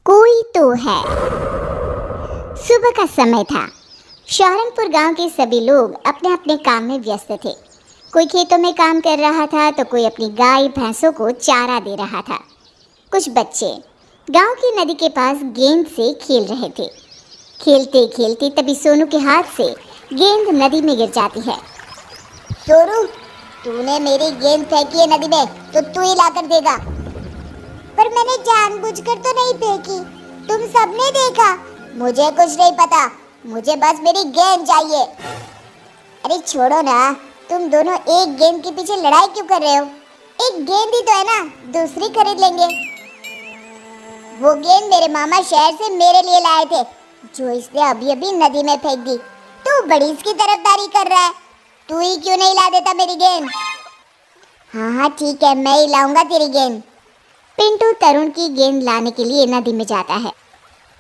कोई तो है। सुबह का समय था। शहरनपुर गांव के सभी लोग अपने अपने काम में व्यस्त थे। कोई खेतों में काम कर रहा था तो कोई अपनी गाय भैंसों को चारा दे रहा था। कुछ बच्चे गांव की नदी के पास गेंद से खेल रहे थे। खेलते खेलते तभी सोनू के हाथ से गेंद नदी में गिर जाती है। सोनू, तूने मेरी गेंद फेंकी है नदी में तो तू ही लाकर देगा। पर मैंने जानबूझकर तो नहीं फेंकी, तुम सबने देखा। मुझे कुछ नहीं पता, मुझे बस मेरी गेंद चाहिए। अरे छोड़ो ना, तुम दोनों एक गेंद के पीछे लड़ाई क्यों कर रहे हो? एक गेंद ही तो है ना, दूसरी खरीद लेंगे। वो गेंद मेरे मामा शहर से मेरे लिए लाए थे, जो इसने अभी अभी नदी में फेंक दी। तू बड़ी इसकी तरफदारी कर रहा है, तू ही क्यों नहीं ला देता मेरी गेंद? हाँ ठीक है, मैं ही लाऊंगा तेरी गेंद। पिंटू तरुण की गेंद लाने के लिए नदी में जाता है।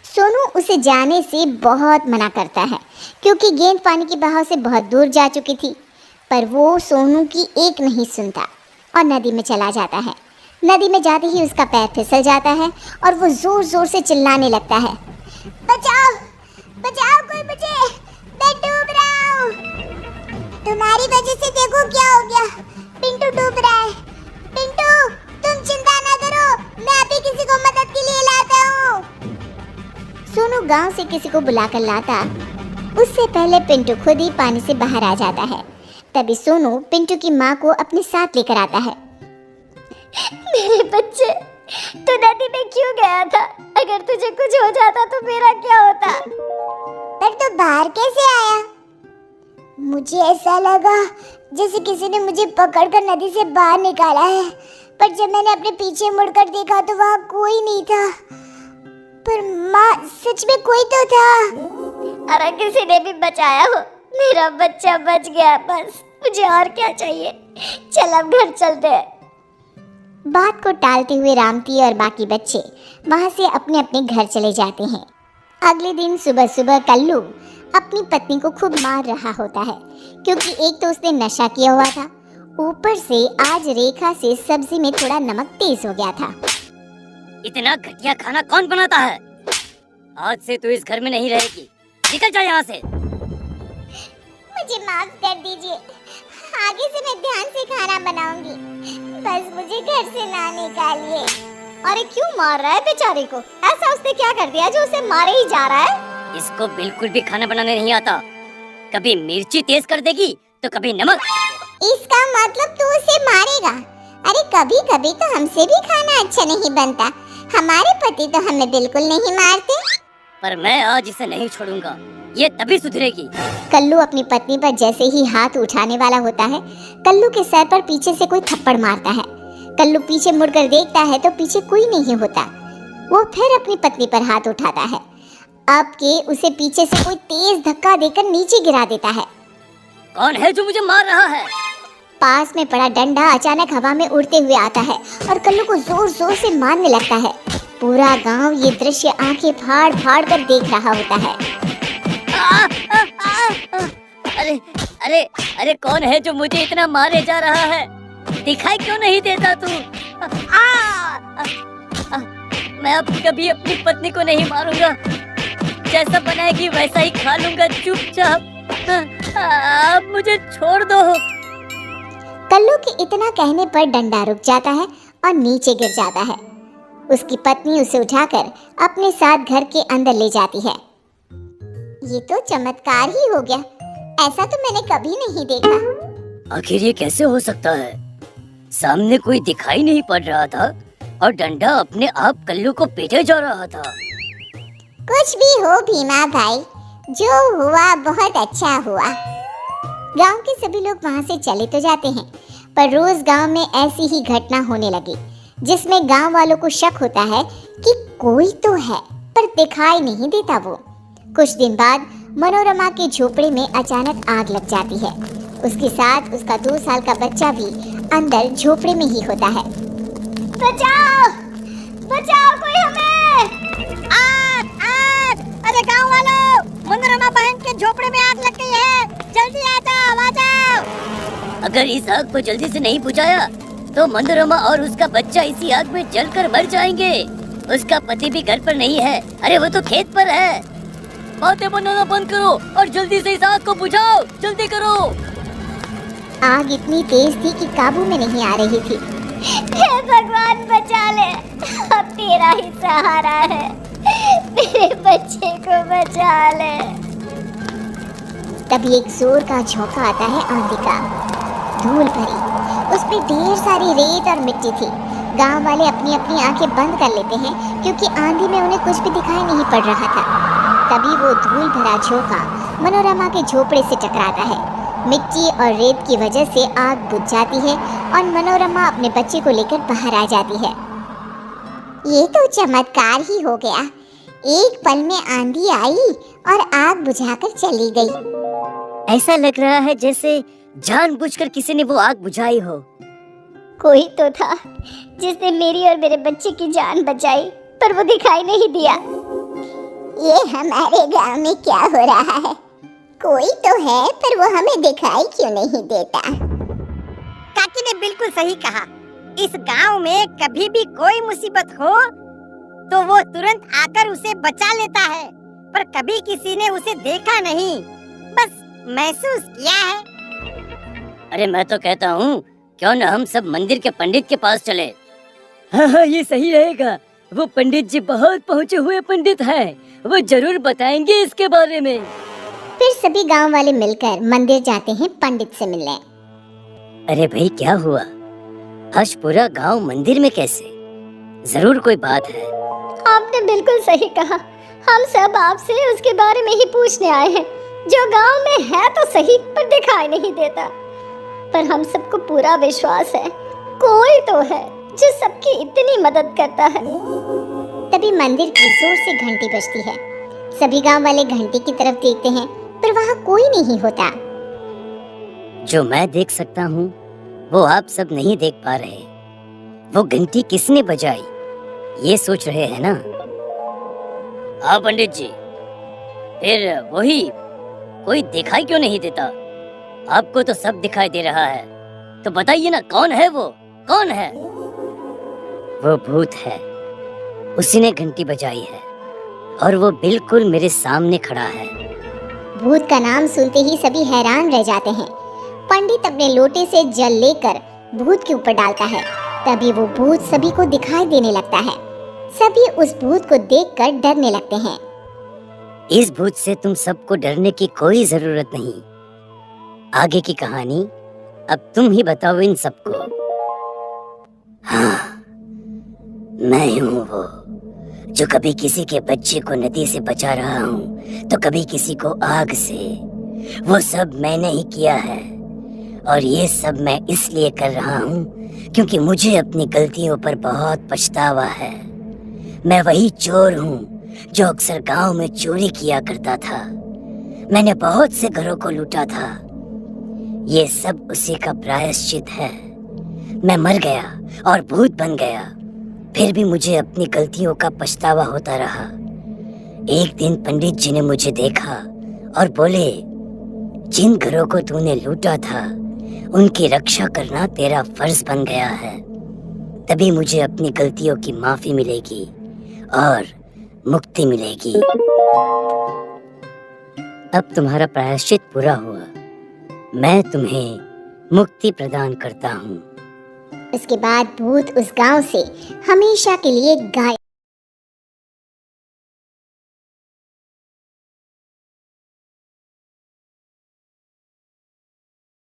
सोनू उसे जाने से बहुत मना करता है क्योंकि गेंद पानी के बहाव से बहुत दूर जा चुकी थी, पर वो सोनू की एक नहीं सुनता और नदी में चला जाता है। नदी में जाते ही उसका पैर फिसल जाता है और वो जोर जोर से चिल्लाने लगता है, बचाओ बचाओ, कोई बचे, मैं डूब रहा हूँ। तुम्हारी वजह से देखो क्या हो गया, पिंटू डूब रहा है। पिंटू, तुम चिंता ना करो, मैं अभी किसी को मदद के लिए लाता हूँ। सोनू गांव से किसी को बुलाकर लाता, उससे पहले पिंटू खुद ही पानी से बाहर आ जाता है। तभी सोनू पिंटू की माँ को अपने साथ लेकर आता है। मेरे बच्चे, तू नदी में क्यों गया था? अगर तुझे कुछ हो जाता तो मेरा क्या होता? पर तू बाहर कैसे आया? मुझे ऐसा लगा जैसे किसी ने मुझे पकड़कर नदी से बाहर निकाला है, पर जब मैंने अपने पीछे मुड़कर देखा तो वहाँ कोई नहीं था। पर माँ, सच में कोई तो था। अरे किसी ने भी बचाया हो, मेरा बच्चा बच गया, बस मुझे और क्या चाहिए। चल अब घर चलते हैं। बात को टालते हुए रामती और बाकी बच्चे वहां से अपने अपने घर चले जाते हैं। अगले दिन सुबह सुबह कल्लू अपनी पत्नी को खूब मार रहा होता है क्योंकि एक तो उसने नशा किया हुआ था, ऊपर से आज रेखा से सब्जी में थोड़ा नमक तेज हो गया था। इतना घटिया खाना कौन बनाता है? आज से तू इस घर में नहीं रहेगी, निकल जा यहाँ से। मुझे माफ कर दीजिए, आगे से मैं ध्यान से खाना बनाऊंगी, बस मुझे घर से ना निकालिए। अरे क्यों मार रहा है बेचारे को? ऐसा उसने क्या कर दिया जो उसे मारे ही जा रहा है? इसको बिल्कुल भी खाना बनाने नहीं आता, कभी मिर्ची तेज कर देगी तो कभी नमक। इसका मतलब तू उसे मारेगा? अरे कभी कभी तो हमसे भी खाना अच्छा नहीं बनता, हमारे पति तो हमें बिल्कुल नहीं मारते। पर मैं आज इसे नहीं छोड़ूंगा, ये तभी सुधरेगी। कल्लू अपनी पत्नी पर जैसे ही हाथ उठाने वाला होता है, कल्लू के सर पर पीछे से कोई थप्पड़ मारता है। कल्लू पीछे मुड़कर देखता है तो पीछे कोई नहीं होता। वो फिर अपनी पत्नी पर हाथ उठाता है, अब के उसे पीछे से कोई तेज धक्का देकर नीचे गिरा देता है। कौन है जो मुझे मार रहा है? पास में पड़ा डंडा अचानक हवा में उड़ते हुए आता है और कल्लू को जोर जोर से मारने लगता है। पूरा गांव ये दृश्य आंखें फाड़ फाड़ कर देख रहा होता है। अरे अरे अरे, कौन है जो मुझे इतना मारे जा रहा है? दिखाई क्यों नहीं देता तू? मैं अब कभी अपनी पत्नी को नहीं मारूंगा, जैसा बनाएगी वैसा ही खा लूंगा चुपचाप। अब मुझे छोड़ दो। कल्लू के इतना कहने पर डंडा रुक जाता है और नीचे गिर जाता है। उसकी पत्नी उसे उठाकर अपने साथ घर के अंदर ले जाती है। ये तो चमत्कार ही हो गया, ऐसा तो मैंने कभी नहीं देखा। आखिर ये कैसे हो सकता है? सामने कोई दिखाई नहीं पड़ रहा था और डंडा अपने आप कल्लू को पीटे जा रहा था। कुछ भी हो भीमा भाई, जो हुआ बहुत अच्छा हुआ। गांव के सभी लोग वहां से चले तो जाते हैं, पर रोज गांव में ऐसी ही घटना होने लगी जिसमें गांव वालों को शक होता है कि कोई तो है पर दिखाई नहीं देता वो। कुछ दिन बाद मनोरमा के झोपड़े में अचानक आग लग जाती है। उसके साथ उसका 2 साल का बच्चा भी अंदर झोपड़े में ही होता है। बचाओ बचाओ, कोई हमें! आग आग! अरे गांव वालों, मनोरमा बहन के झोपड़े में आग लग गई है, जल्दी आ जाओ। अगर इस आग को जल्दी से नहीं बुझाया तो मनोरमा और उसका बच्चा इसी आग में जलकर मर जाएंगे। उसका पति भी घर पर नहीं है। अरे वो तो खेत पर है। बातें बनाना बंद करो और जल्दी से इस आग को बुझाओ, जल्दी करो। आग इतनी तेज थी कि काबू में नहीं आ रही थी। हे भगवान बचा ले, अब तेरा ही सहारा है, मेरे बच्चे को बचा ले। तभी एक जोर का झोंका आता है आंधी का, धूल भरी, उसमें ढेर सारी रेत और मिट्टी थी। गांव वाले अपनी अपनी आंखें बंद कर लेते हैं क्योंकि आंधी में उन्हें कुछ भी दिखाई नहीं पड़ रहा था। तभी वो धूल भरा झोंका मनोरमा के झोपड़े से टकराता है। मिट्टी और रेत की वजह से आग बुझ जाती है और मनोरमा अपने बच्चे को लेकर बाहर आ जाती है। ये तो चमत्कार ही हो गया, एक पल में आंधी आई और आग बुझाकर चली गई। ऐसा लग रहा है जैसे जानबूझकर किसी ने वो आग बुझाई हो। कोई तो था जिसने मेरी और मेरे बच्चे की जान बचाई, पर वो दिखाई नहीं दिया। ये हमारे गांव में क्या हो रहा है? कोई तो है पर वो हमें दिखाई क्यों नहीं देता? काकी ने बिल्कुल सही कहा। इस गांव में कभी भी कोई मुसीबत हो तो वो तुरंत आकर उसे बचा लेता है, पर कभी किसी ने उसे देखा नहीं, बस महसूस किया है। अरे मैं तो कहता हूँ क्यों न हम सब मंदिर के पंडित के पास चले। हाँ, ये सही रहेगा। वो पंडित जी बहुत पहुँचे हुए पंडित हैं, वो जरूर बताएंगे इसके बारे में। फिर सभी गांव वाले मिलकर मंदिर जाते हैं पंडित से मिलने। अरे भाई क्या हुआ? आज पूरा गांव मंदिर में कैसे? जरूर कोई बात है। आपने बिल्कुल सही कहा, हम सब आपसे उसके बारे में ही पूछने आए हैं, जो गांव में है तो सही पर दिखाई नहीं देता। पर हम सबको पूरा विश्वास है कोई तो है जो सबकी इतनी मदद करता है। तभी मंदिर की जोर से घंटी बजती है। सभी गांव वाले घंटी की तरफ देखते हैं पर वहाँ कोई नहीं होता। जो मैं देख सकता हूँ वो आप सब नहीं देख पा रहे। वो घंटी किसने बजाई ये सोच रहे हैं ना? हाँ पंडित जी, फिर वही कोई दिखाई क्यों नहीं देता? आपको तो सब दिखाई दे रहा है, तो बताइए ना कौन है वो? कौन है? वो भूत है, उसी ने घंटी बजाई है और वो बिल्कुल मेरे सामने खड़ा है। भूत का नाम सुनते ही सभी हैरान रह जाते हैं। पंडित अपने लोटे से जल लेकर भूत के ऊपर डालता है। तभी वो भूत सभी को दिखाई देने लगता है। सभी उस भूत को देखकर डरने लगते हैं। इस भूत से तुम सबको डरने की कोई जरूरत नहीं। आगे की कहानी अब तुम ही बताओ इन सबको। हाँ, मैं हूँ वो जो कभी किसी के बच्चे को नदी से बचा रहा हूँ तो कभी किसी को आग से। वो सब मैंने ही किया है और ये सब मैं इसलिए कर रहा हूँ क्योंकि मुझे अपनी गलतियों पर बहुत पछतावा है। मैं वही चोर हूँ जो अक्सर गांव में चोरी किया करता था। मैंने बहुत से घरों को लूटा था। ये सब उसी का प्रायश्चित है। मैं मर गया और भूत बन गया, फिर भी मुझे अपनी गलतियों का पछतावा होता रहा। एक दिन पंडित जी ने मुझे देखा और बोले, जिन घरों को तूने लूटा था उनकी रक्षा करना तेरा फर्ज बन गया है। तभी मुझे अपनी गलतियों की माफी मिलेगी और मुक्ति मिलेगी। अब तुम्हारा प्रायश्चित पूरा हुआ। मैं तुम्हें मुक्ति प्रदान करता हूँ। उसके बाद भूत उस गांव से हमेशा के लिए गायब